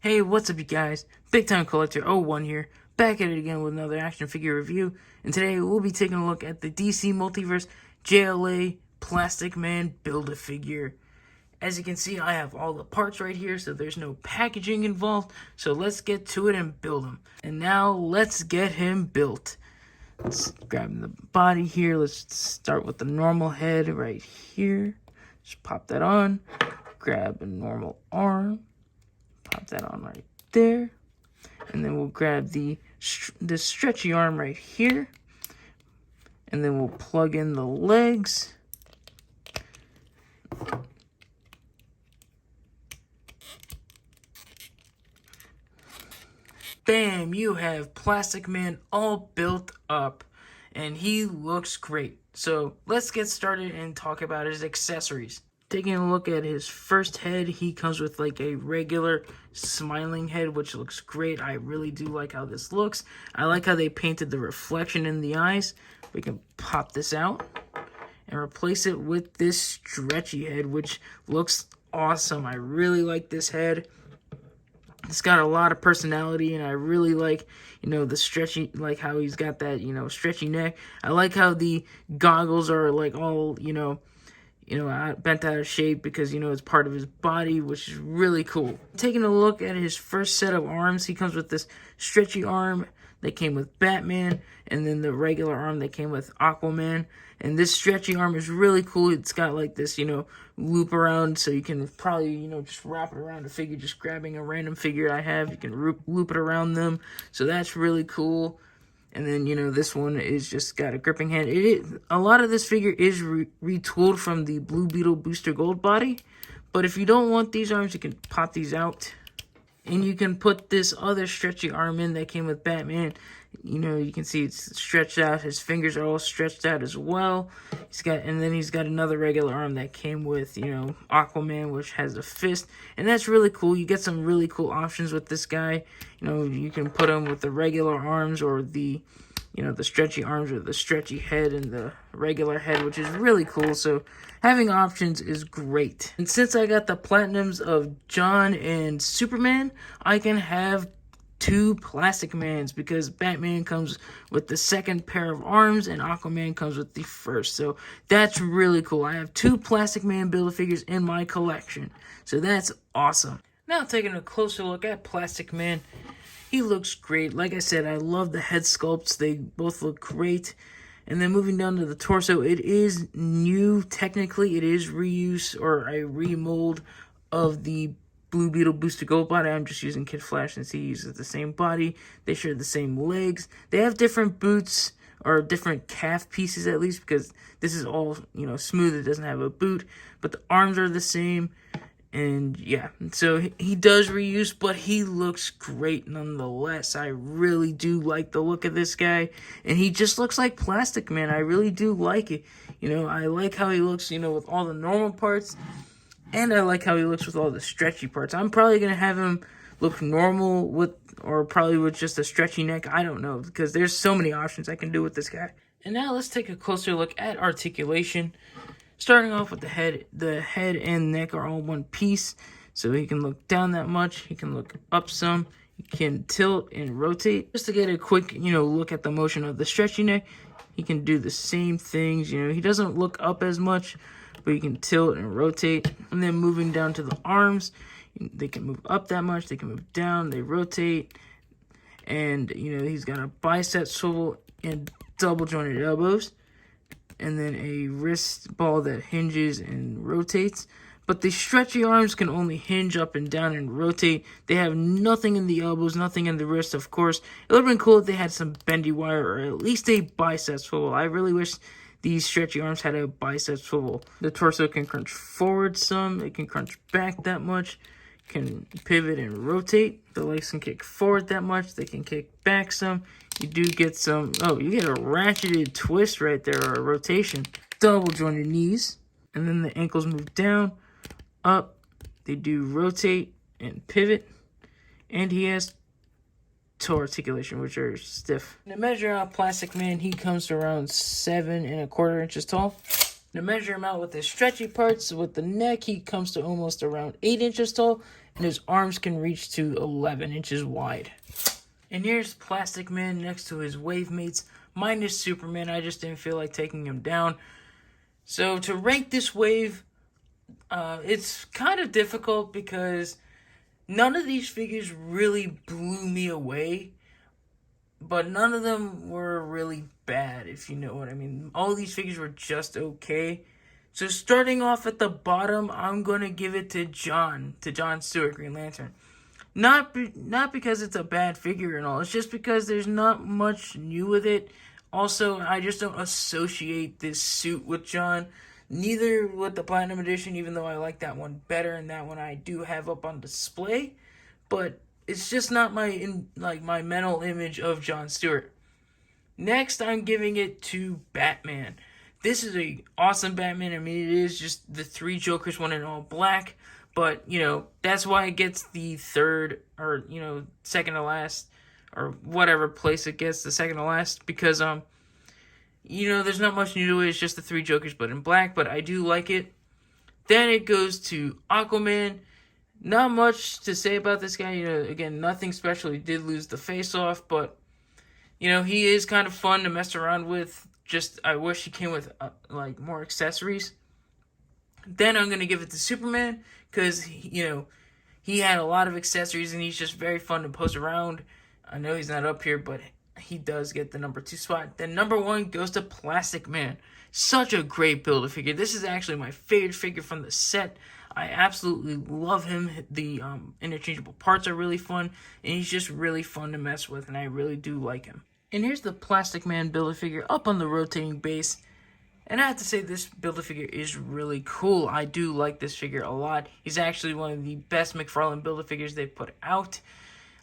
Hey, what's up you guys? Big Time Collector 01 here, back at it again with another action figure review, and today we'll be taking a look at the DC Multiverse JLA Plastic Man Build-A-Figure. As you can see, I have all the parts right here, so there's no packaging involved, so let's get to it and build him. And now, let's get him built. Let's grab the body here, let's start with the normal head right here. Just pop that on, grab a normal arm. Pop that on right there. And then we'll grab the stretchy arm right here. And then we'll plug in the legs. Bam! You have Plastic Man all built up. And he looks great. So let's get started and talk about his accessories. Taking a look at his first head, he comes with like a regular smiling head, which looks great. I really do like how this looks. I like how they painted the reflection in the eyes. We can pop this out and replace it with this stretchy head, which looks awesome. I really like this head. It's got a lot of personality, and I really like, the stretchy, like how he's got that, stretchy neck. I like how the goggles are like all, bent out of shape because, it's part of his body, which is really cool. Taking a look at his first set of arms, he comes with this stretchy arm that came with Batman, and then the regular arm that came with Aquaman. And this stretchy arm is really cool. It's got like this, loop around, so you can probably, just wrap it around a figure, just grabbing a random figure I have. You can loop it around them, so that's really cool. And then, this one is just got a gripping hand. A lot of this figure is retooled from the Blue Beetle Booster Gold body. But if you don't want these arms, you can pop these out. And you can put this other stretchy arm in that came with Batman. You can see it's stretched out. His fingers are all stretched out as well. And then he's got another regular arm that came with, Aquaman, which has a fist. And that's really cool. You get some really cool options with this guy. You can put him with the regular arms or the stretchy arms or the stretchy head and the regular head, which is really cool. So having options is great. And since I got the platinums of John and Superman, I can have two Plastic Mans because Batman comes with the second pair of arms and Aquaman comes with the first. So that's really cool. I have two Plastic Man Build-A-Figures in my collection. So that's awesome. Now taking a closer look at Plastic Man. He looks great. Like I said, I love the head sculpts. They both look great. And then moving down to the torso, it is new. Technically, it is reuse or a remold of the Blue Beetle Booster Gold body. I'm just using Kid Flash since he uses the same body. They share the same legs. They have different boots or different calf pieces at least because this is all, smooth. It doesn't have a boot. But the arms are the same. And yeah, so he does reuse, but he looks great nonetheless. I really do like the look of this guy, and he just looks like Plastic Man. I really do like it. I like how he looks, with all the normal parts, and I like how he looks with all the stretchy parts. I'm probably going to have him look normal or probably with just a stretchy neck. I don't know, because there's so many options I can do with this guy. And now let's take a closer look at articulation. Starting off with the head and neck are all one piece, so he can look down that much, he can look up some, he can tilt and rotate. Just to get a quick, look at the motion of the stretchy neck, he can do the same things, he doesn't look up as much, but he can tilt and rotate. And then moving down to the arms, they can move up that much, they can move down, they rotate, and, he's got a bicep swivel and double jointed elbows. And then a wrist ball that hinges and rotates. But the stretchy arms can only hinge up and down and rotate. They have nothing in the elbows, nothing in the wrist, of course. It would have been cool if they had some bendy wire or at least a bicep swivel. I really wish these stretchy arms had a bicep swivel. The torso can crunch forward some. It can crunch back that much. Can pivot and rotate. The legs can kick forward that much. They can kick back some. You do get some, you get a ratcheted twist right there, or a rotation. Double jointed knees. And then the ankles move down, up. They do rotate and pivot. And he has toe articulation, which are stiff. To measure out Plastic Man, he comes to around 7 1/4 inches tall. To measure him out with his stretchy parts, with the neck, he comes to almost around 8 inches tall, and his arms can reach to 11 inches wide. And here's Plastic Man next to his wave mates, minus Superman. I just didn't feel like taking him down. So to rank this wave, it's kind of difficult because none of these figures really blew me away, but none of them were really bad, if you know what I mean. All these figures were just okay. So starting off at the bottom, I'm going to give it to John Stewart, Green Lantern. Not because it's a bad figure and all. It's just because there's not much new with it. Also, I just don't associate this suit with John. Neither with the Platinum Edition, even though I like that one better, and that one I do have up on display. But it's just not my mental image of John Stewart. Next, I'm giving it to Batman. This is a awesome Batman. I mean, it is just the 3 Jokers, one in all black. But, that's why it gets the third or, second to last or whatever place it gets, the second to last. Because, there's not much new to it. It's just the 3 Jokers, but in black. But I do like it. Then it goes to Aquaman. Not much to say about this guy. Again, nothing special. He did lose the face off, but, he is kind of fun to mess around with. Just, I wish he came with, more accessories. Then I'm going to give it to Superman because, he had a lot of accessories and he's just very fun to pose around. I know he's not up here, but he does get the number 2 spot. Then number 1 goes to Plastic Man. Such a great Build-A-Figure. This is actually my favorite figure from the set. I absolutely love him. The interchangeable parts are really fun, and he's just really fun to mess with, and I really do like him. And here's the Plastic Man Build-A-Figure up on the rotating base. And I have to say, this Build-A-Figure is really cool. I do like this figure a lot. He's actually one of the best McFarlane Build-A-Figures they've put out.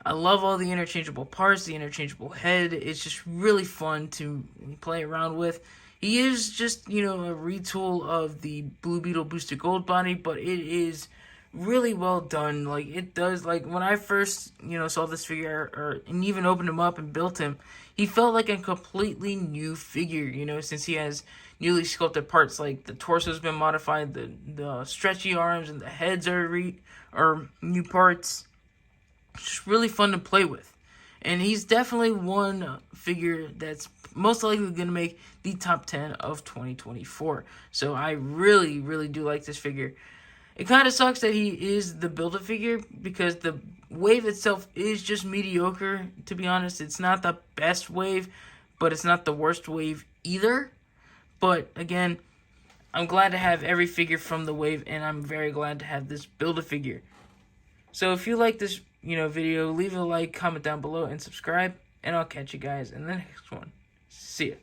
I love all the interchangeable parts, the interchangeable head. It's just really fun to play around with. He is just, a retool of the Blue Beetle Boosted Gold body, but it is really well done. It does, when I first, saw this figure, and even opened him up and built him, he felt like a completely new figure, since he has newly sculpted parts. The torso's been modified, the stretchy arms and the heads are new parts. It's just really fun to play with. And he's definitely one figure that's most likely going to make the top 10 of 2024. So I really, really do like this figure. It kind of sucks that he is the Build-A-Figure because the wave itself is just mediocre, to be honest. It's not the best wave, but it's not the worst wave either. But again, I'm glad to have every figure from the wave, and I'm very glad to have this Build-A-Figure. So if you like this video, leave a like, comment down below, and subscribe. And I'll catch you guys in the next one. See ya.